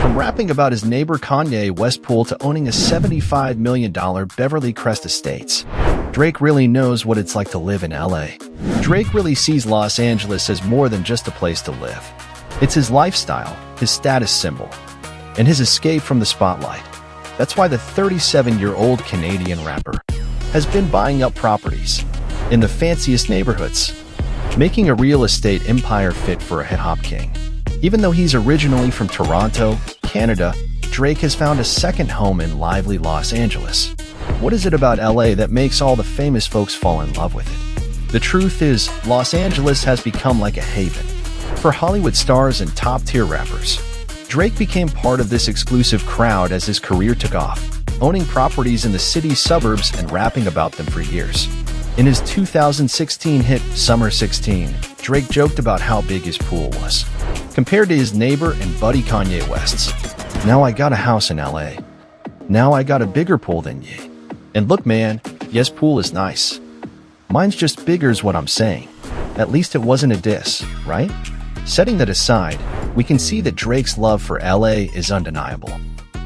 From rapping about his neighbor Kanye West pool to owning a $75 million Beverly Crest estates, Drake really knows what it's like to live in LA. Drake really sees Los Angeles as more than just a place to live. It's his lifestyle, his status symbol, and his escape from the spotlight. That's why the 37-year-old Canadian rapper has been buying up properties in the fanciest neighborhoods, making a real estate empire fit for a hip-hop king. Even though he's originally from Toronto, Canada, Drake has found a second home in lively Los Angeles. What is it about LA that makes all the famous folks fall in love with it? The truth is, Los Angeles has become like a haven for Hollywood stars and top-tier rappers. Drake became part of this exclusive crowd as his career took off, owning properties in the city's suburbs and rapping about them for years. In his 2016 hit, Summer 16, Drake joked about how big his pool was, compared to his neighbor and buddy Kanye West's. "Now I got a house in LA. Now I got a bigger pool than ye. And look man, yes pool is nice. Mine's just bigger's what I'm saying." At least it wasn't a diss, right? Setting that aside, we can see that Drake's love for LA is undeniable.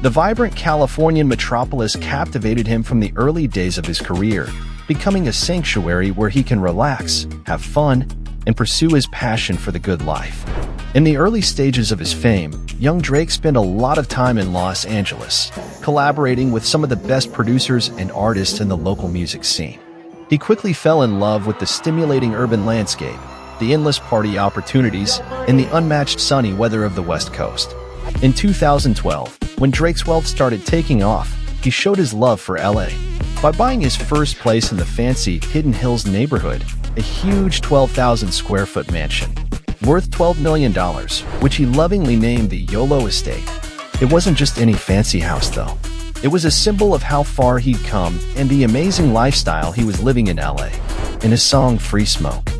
The vibrant Californian metropolis captivated him from the early days of his career, becoming a sanctuary where he can relax, have fun, and pursue his passion for the good life. In the early stages of his fame, young Drake spent a lot of time in Los Angeles, collaborating with some of the best producers and artists in the local music scene. He quickly fell in love with the stimulating urban landscape, the endless party opportunities, and the unmatched sunny weather of the West Coast. In 2012, when Drake's wealth started taking off, he showed his love for LA by buying his first place in the fancy Hidden Hills neighborhood, a huge 12,000 square foot mansion worth $12 million, which he lovingly named the YOLO Estate. It wasn't just any fancy house though. It was a symbol of how far he'd come and the amazing lifestyle he was living in LA. In his song Free Smoke,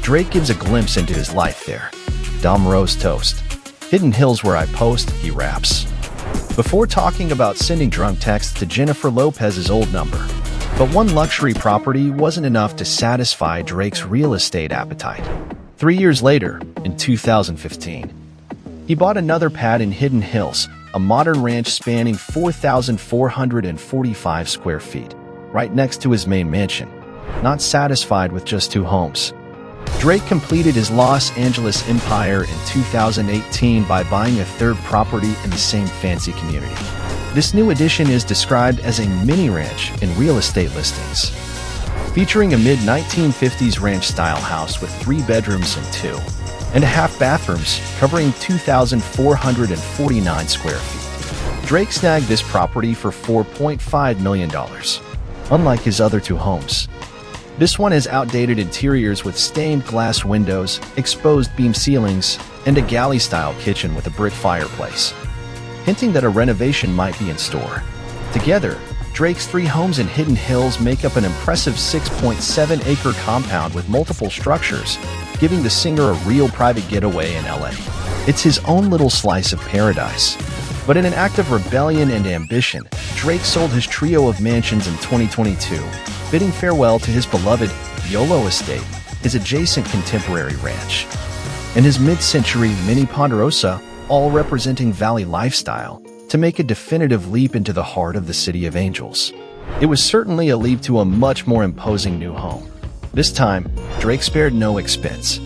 Drake gives a glimpse into his life there. "Dom Rose Toast. Hidden Hills where I post," he raps, before talking about sending drunk texts to Jennifer Lopez's old number. But one luxury property wasn't enough to satisfy Drake's real estate appetite. 3 years later, in 2015, he bought another pad in Hidden Hills, a modern ranch spanning 4,445 square feet, right next to his main mansion. Not satisfied with just 2 homes, Drake completed his Los Angeles empire in 2018 by buying a third property in the same fancy community. This new addition is described as a mini ranch in real estate listings, featuring a mid-1950s ranch-style house with 3 bedrooms and 2.5 bathrooms, covering 2,449 square feet. Drake snagged this property for $4.5 million. Unlike his other 2 homes, this one has outdated interiors with stained glass windows, exposed beam ceilings, and a galley-style kitchen with a brick fireplace, hinting that a renovation might be in store. Together, Drake's 3 homes in Hidden Hills make up an impressive 6.7-acre compound with multiple structures, giving the singer a real private getaway in LA. It's his own little slice of paradise. But in an act of rebellion and ambition, Drake sold his trio of mansions in 2022, bidding farewell to his beloved YOLO Estate, his adjacent contemporary ranch, and his mid-century Mini Ponderosa, all representing Valley lifestyle, to make a definitive leap into the heart of the City of Angels. It was certainly a leap to a much more imposing new home. This time, Drake spared no expense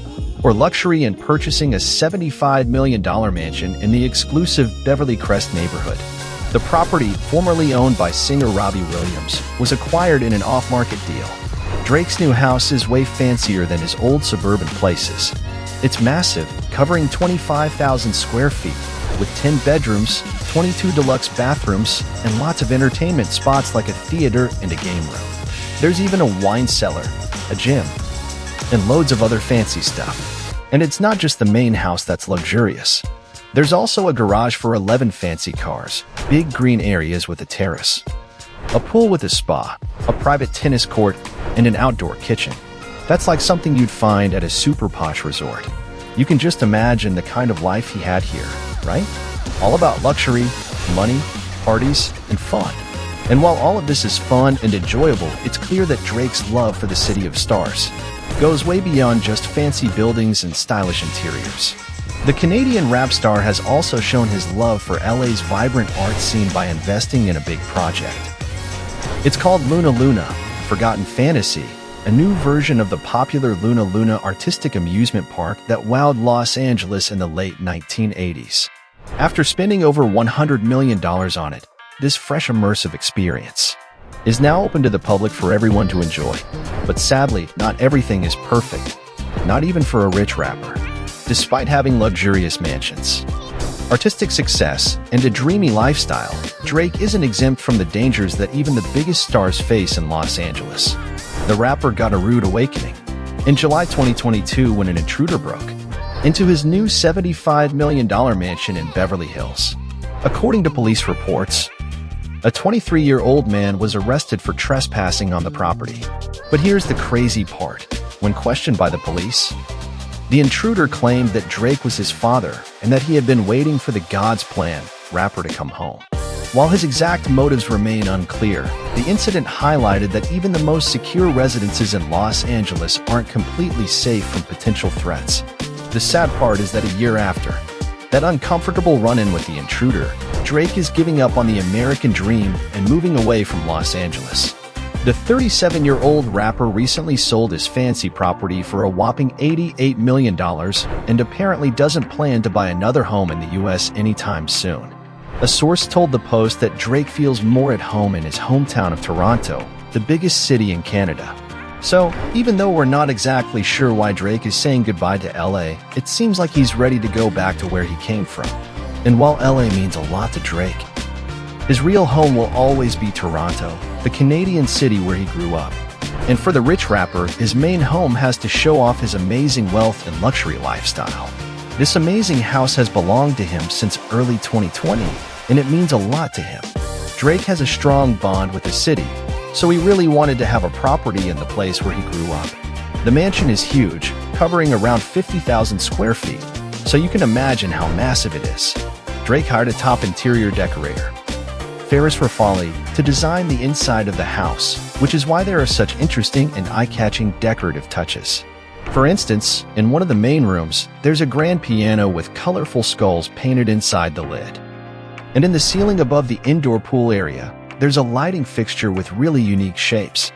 or luxury in purchasing a $75 million mansion in the exclusive Beverly Crest neighborhood. The property, formerly owned by singer Robbie Williams, was acquired in an off-market deal. Drake's new house is way fancier than his old suburban places. It's massive, covering 25,000 square feet, with 10 bedrooms, 22 deluxe bathrooms, and lots of entertainment spots like a theater and a game room. There's even a wine cellar, a gym, and loads of other fancy stuff. And it's not just the main house that's luxurious. There's also a garage for 11 fancy cars, big green areas with a terrace, a pool with a spa, a private tennis court, and an outdoor kitchen. That's like something you'd find at a super posh resort. You can just imagine the kind of life he had here, right? All about luxury, money, parties, and fun. And while all of this is fun and enjoyable, it's clear that Drake's love for the City of Stars goes way beyond just fancy buildings and stylish interiors. The Canadian rap star has also shown his love for LA's vibrant art scene by investing in a big project. It's called Luna Luna, Forgotten Fantasy, a new version of the popular Luna Luna artistic amusement park that wowed Los Angeles in the late 1980s. After spending over $100 million on it, this fresh immersive experience is now open to the public for everyone to enjoy. But sadly, not everything is perfect, not even for a rich rapper. Despite having luxurious mansions, artistic success, and a dreamy lifestyle, Drake isn't exempt from the dangers that even the biggest stars face in Los Angeles. The rapper got a rude awakening in July 2022 when an intruder broke into his new $75 million mansion in Beverly Hills. According to police reports, a 23-year-old man was arrested for trespassing on the property. But here's the crazy part. When questioned by the police, the intruder claimed that Drake was his father and that he had been waiting for the God's Plan rapper to come home. While his exact motives remain unclear, the incident highlighted that even the most secure residences in Los Angeles aren't completely safe from potential threats. The sad part is that a year after that uncomfortable run-in with the intruder, Drake is giving up on the American dream and moving away from Los Angeles. The 37-year-old rapper recently sold his fancy property for a whopping $88 million and apparently doesn't plan to buy another home in the U.S. anytime soon. A source told the Post that Drake feels more at home in his hometown of Toronto, the biggest city in Canada. So, even though we're not exactly sure why Drake is saying goodbye to LA, it seems like he's ready to go back to where he came from. And while LA means a lot to Drake, his real home will always be Toronto, the Canadian city where he grew up. And for the rich rapper, his main home has to show off his amazing wealth and luxury lifestyle. This amazing house has belonged to him since early 2020, and it means a lot to him. Drake has a strong bond with the city, so he really wanted to have a property in the place where he grew up. The mansion is huge, covering around 50,000 square feet, so you can imagine how massive it is. Drake hired a top interior decorator, Ferris Rafali, to design the inside of the house, which is why there are such interesting and eye-catching decorative touches. For instance, in one of the main rooms, there's a grand piano with colorful skulls painted inside the lid. And in the ceiling above the indoor pool area, there's a lighting fixture with really unique shapes.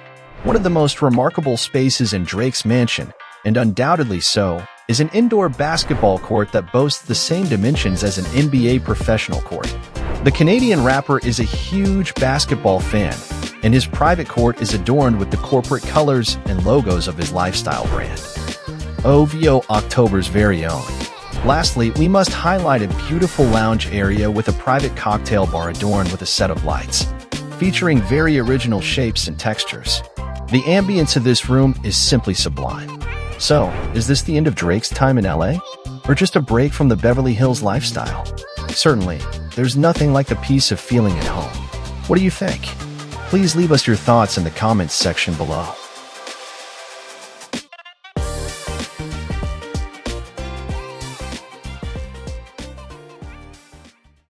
One of the most remarkable spaces in Drake's mansion, and undoubtedly so, is an indoor basketball court that boasts the same dimensions as an NBA professional court. The Canadian rapper is a huge basketball fan, and his private court is adorned with the corporate colors and logos of his lifestyle brand, OVO, October's very own. Lastly, we must highlight a beautiful lounge area with a private cocktail bar adorned with a set of lights, featuring very original shapes and textures. The ambience of this room is simply sublime. So, is this the end of Drake's time in LA? Or just a break from the Beverly Hills lifestyle? Certainly, there's nothing like the peace of feeling at home. What do you think? Please leave us your thoughts in the comments section below.